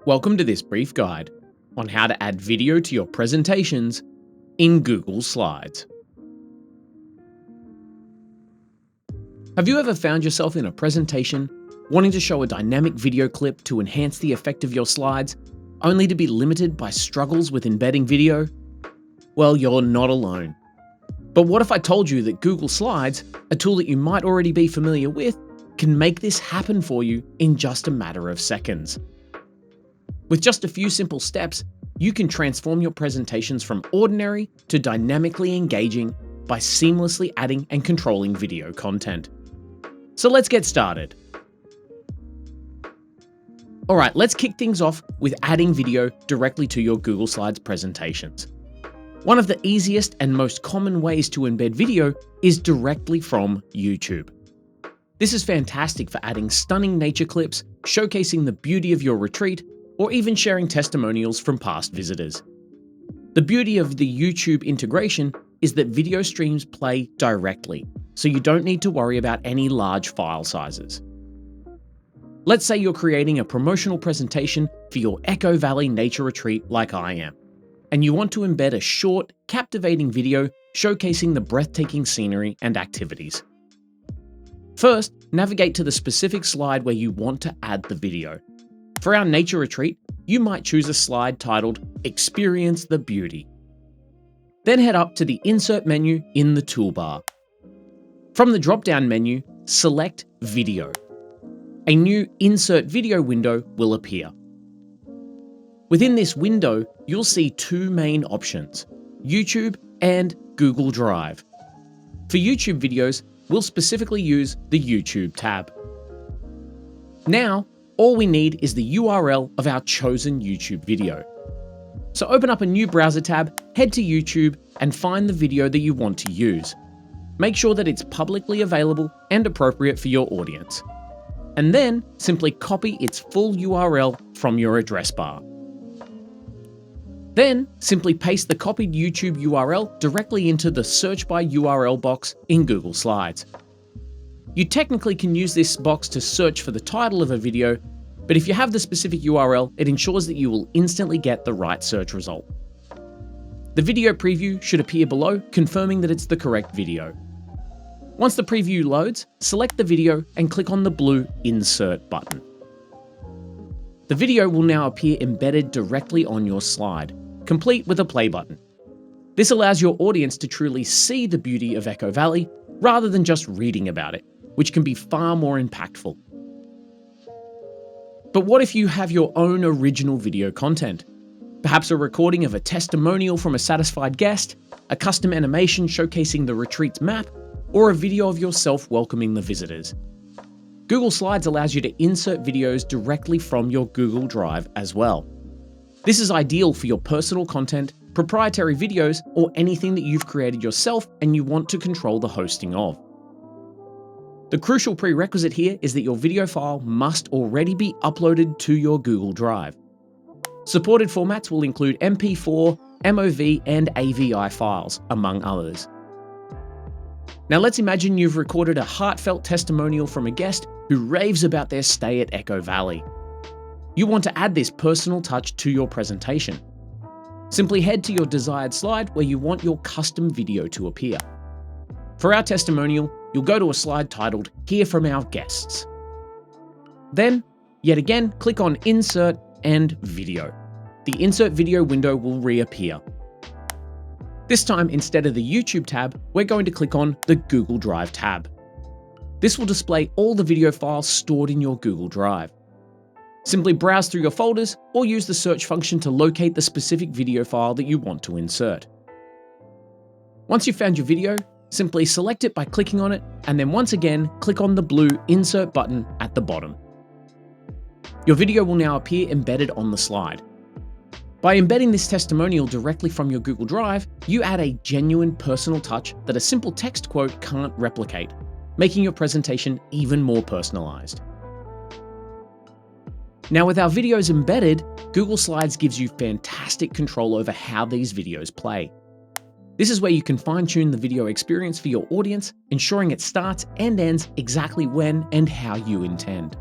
Welcome to this brief guide on how to add video to your presentations in Google Slides. Have you ever found yourself in a presentation wanting to show a dynamic video clip to enhance the effect of your slides, only to be limited by struggles with embedding video? Well, you're not alone. But what if I told you that Google Slides, a tool that you might already be familiar with, can make this happen for you in just a matter of seconds? With just a few simple steps, you can transform your presentations from ordinary to dynamically engaging by seamlessly adding and controlling video content. So let's get started. Alright, let's kick things off with adding video directly to your Google Slides presentations. One of the easiest and most common ways to embed video is directly from YouTube. This is fantastic for adding stunning nature clips, showcasing the beauty of your retreat, or even sharing testimonials from past visitors. The beauty of the YouTube integration is that video streams play directly, so you don't need to worry about any large file sizes. Let's say you're creating a promotional presentation for your Echo Valley nature retreat like I am, and you want to embed a short, captivating video showcasing the breathtaking scenery and activities. First, navigate to the specific slide where you want to add the video. For our nature retreat, you might choose a slide titled Experience the Beauty. Then head up to the Insert menu in the toolbar. From the drop-down menu, select Video. A new Insert Video window will appear. Within this window, you'll see two main options, YouTube and Google Drive. For YouTube videos, we'll specifically use the YouTube tab. Now, all we need is the URL of our chosen YouTube video. So open up a new browser tab, head to YouTube, and find the video that you want to use. Make sure that it's publicly available and appropriate for your audience. And then simply copy its full URL from your address bar. Then simply paste the copied YouTube URL directly into the Search by URL box in Google Slides. You technically can use this box to search for the title of a video, but if you have the specific URL, it ensures that you will instantly get the right search result. The video preview should appear below, confirming that it's the correct video. Once the preview loads, select the video and click on the blue Insert button. The video will now appear embedded directly on your slide, complete with a play button. This allows your audience to truly see the beauty of Echo Valley rather than just reading about it, which can be far more impactful. But what if you have your own original video content? Perhaps a recording of a testimonial from a satisfied guest, a custom animation showcasing the retreat's map, or a video of yourself welcoming the visitors. Google Slides allows you to insert videos directly from your Google Drive as well. This is ideal for your personal content, proprietary videos, or anything that you've created yourself and you want to control the hosting of. The crucial prerequisite here is that your video file must already be uploaded to your Google Drive. Supported formats will include MP4, MOV, and AVI files, among others. Now let's imagine you've recorded a heartfelt testimonial from a guest who raves about their stay at Echo Valley. You want to add this personal touch to your presentation. Simply head to your desired slide where you want your custom video to appear. For our testimonial, you'll go to a slide titled Hear from Our Guests. Then, yet again, click on Insert and Video. The Insert Video window will reappear. This time, instead of the YouTube tab, we're going to click on the Google Drive tab. This will display all the video files stored in your Google Drive. Simply browse through your folders or use the search function to locate the specific video file that you want to insert. Once you've found your video, simply select it by clicking on it, and then once again, click on the blue Insert button at the bottom. Your video will now appear embedded on the slide. By embedding this testimonial directly from your Google Drive, you add a genuine personal touch that a simple text quote can't replicate, making your presentation even more personalized. Now with our videos embedded, Google Slides gives you fantastic control over how these videos play. This is where you can fine-tune the video experience for your audience, ensuring it starts and ends exactly when and how you intend.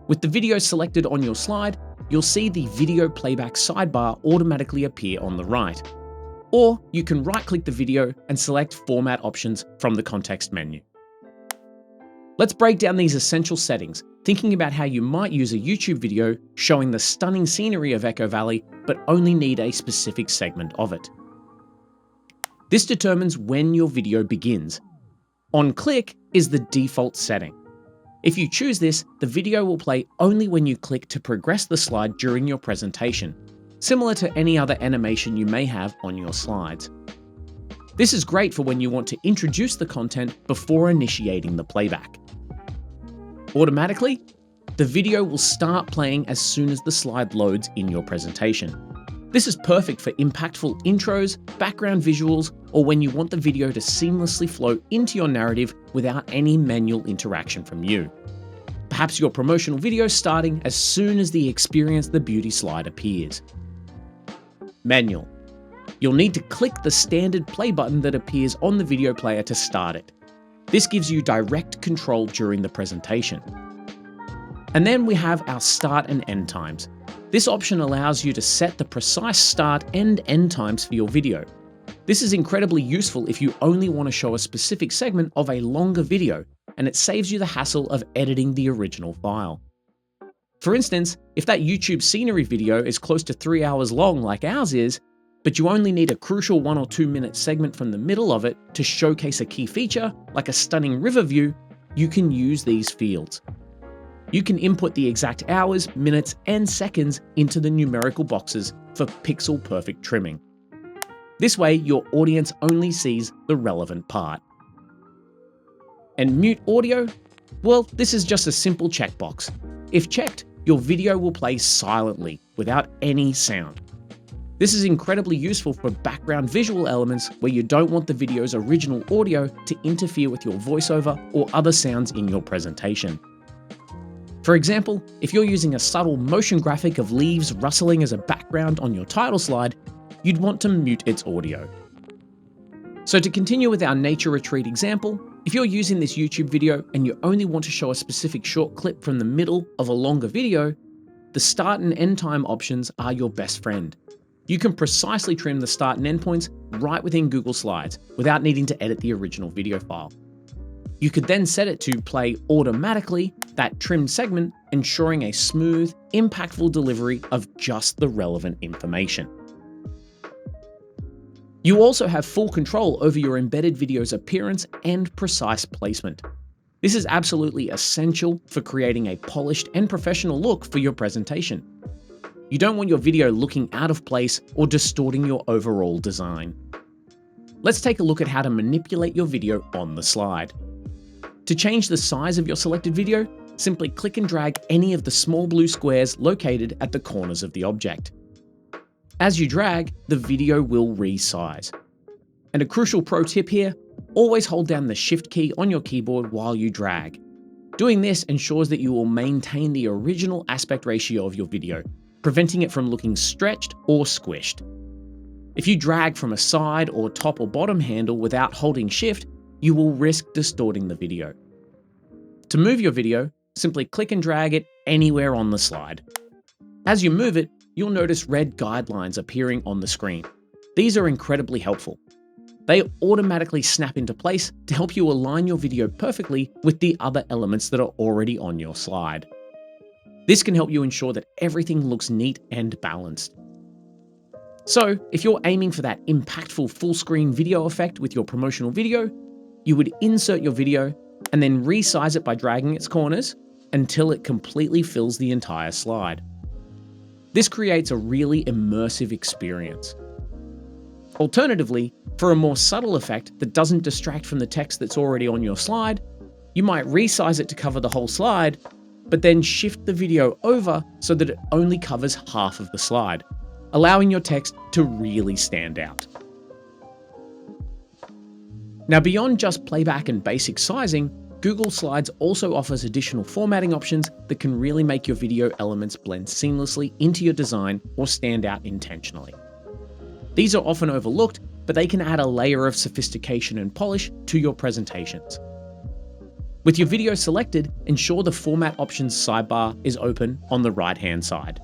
With the video selected on your slide, you'll see the video playback sidebar automatically appear on the right. Or you can right-click the video and select Format Options from the context menu. Let's break down these essential settings, thinking about how you might use a YouTube video showing the stunning scenery of Echo Valley, but only need a specific segment of it. This determines when your video begins. On click is the default setting. If you choose this, the video will play only when you click to progress the slide during your presentation, similar to any other animation you may have on your slides. This is great for when you want to introduce the content before initiating the playback. Automatically, the video will start playing as soon as the slide loads in your presentation. This is perfect for impactful intros, background visuals, or when you want the video to seamlessly flow into your narrative without any manual interaction from you. Perhaps your promotional video starting as soon as the Experience the Beauty slide appears. Manual. You'll need to click the standard play button that appears on the video player to start it. This gives you direct control during the presentation. And then we have our start and end times. This option allows you to set the precise start and end times for your video. This is incredibly useful if you only want to show a specific segment of a longer video, and it saves you the hassle of editing the original file. For instance, if that YouTube scenery video is close to 3 hours long like ours is, but you only need a crucial 1 or 2 minute segment from the middle of it to showcase a key feature, like a stunning river view, you can use these fields. You can input the exact hours, minutes, and seconds into the numerical boxes for pixel-perfect trimming. This way, your audience only sees the relevant part. And mute audio? Well, this is just a simple checkbox. If checked, your video will play silently, without any sound. This is incredibly useful for background visual elements where you don't want the video's original audio to interfere with your voiceover or other sounds in your presentation. For example, if you're using a subtle motion graphic of leaves rustling as a background on your title slide, you'd want to mute its audio. So to continue with our nature retreat example, if you're using this YouTube video and you only want to show a specific short clip from the middle of a longer video, the start and end time options are your best friend. You can precisely trim the start and end points right within Google Slides without needing to edit the original video file. You could then set it to play automatically that trimmed segment, ensuring a smooth, impactful delivery of just the relevant information. You also have full control over your embedded video's appearance and precise placement. This is absolutely essential for creating a polished and professional look for your presentation. You don't want your video looking out of place or distorting your overall design. Let's take a look at how to manipulate your video on the slide. To change the size of your selected video, simply click and drag any of the small blue squares located at the corners of the object. As you drag, the video will resize. And a crucial pro tip here, always hold down the Shift key on your keyboard while you drag. Doing this ensures that you will maintain the original aspect ratio of your video, preventing it from looking stretched or squished. If you drag from a side or top or bottom handle without holding Shift, you will risk distorting the video. To move your video, simply click and drag it anywhere on the slide. As you move it, you'll notice red guidelines appearing on the screen. These are incredibly helpful. They automatically snap into place to help you align your video perfectly with the other elements that are already on your slide. This can help you ensure that everything looks neat and balanced. So, if you're aiming for that impactful full-screen video effect with your promotional video, you would insert your video and then resize it by dragging its corners until it completely fills the entire slide. This creates a really immersive experience. Alternatively, for a more subtle effect that doesn't distract from the text that's already on your slide, you might resize it to cover the whole slide, but then shift the video over so that it only covers half of the slide, allowing your text to really stand out. Now, beyond just playback and basic sizing, Google Slides also offers additional formatting options that can really make your video elements blend seamlessly into your design or stand out intentionally. These are often overlooked, but they can add a layer of sophistication and polish to your presentations. With your video selected, ensure the Format Options sidebar is open on the right-hand side.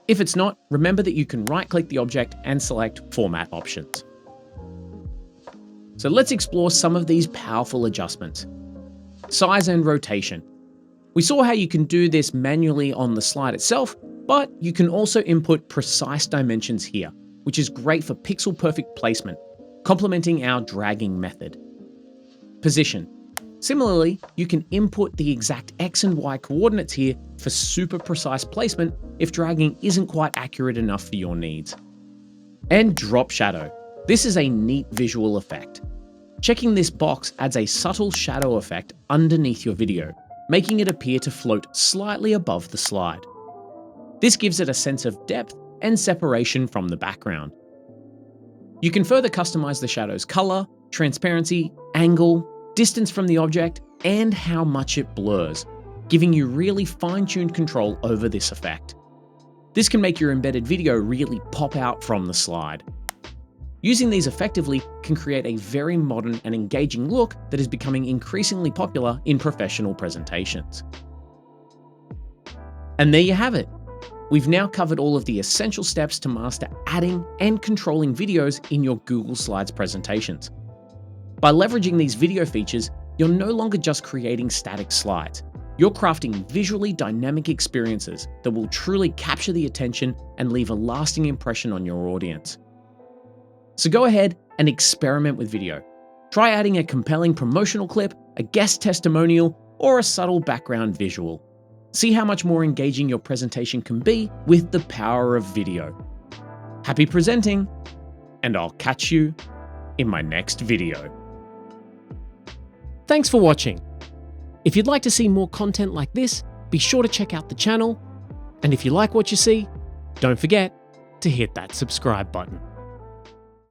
If it's not, remember that you can right-click the object and select Format Options. So let's explore some of these powerful adjustments. Size and rotation. We saw how you can do this manually on the slide itself, but you can also input precise dimensions here, which is great for pixel-perfect placement, complementing our dragging method. Position. Similarly, you can input the exact X and Y coordinates here for super precise placement if dragging isn't quite accurate enough for your needs. And drop shadow. This is a neat visual effect. Checking this box adds a subtle shadow effect underneath your video, making it appear to float slightly above the slide. This gives it a sense of depth and separation from the background. You can further customize the shadow's color, transparency, angle, distance from the object, and how much it blurs, giving you really fine-tuned control over this effect. This can make your embedded video really pop out from the slide. Using these effectively can create a very modern and engaging look that is becoming increasingly popular in professional presentations. And there you have it. We've now covered all of the essential steps to master adding and controlling videos in your Google Slides presentations. By leveraging these video features, you're no longer just creating static slides. You're crafting visually dynamic experiences that will truly capture the attention and leave a lasting impression on your audience. So go ahead and experiment with video. Try adding a compelling promotional clip, a guest testimonial, or a subtle background visual. See how much more engaging your presentation can be with the power of video. Happy presenting, and I'll catch you in my next video. Thanks for watching. If you'd like to see more content like this, be sure to check out the channel. And if you like what you see, don't forget to hit that subscribe button.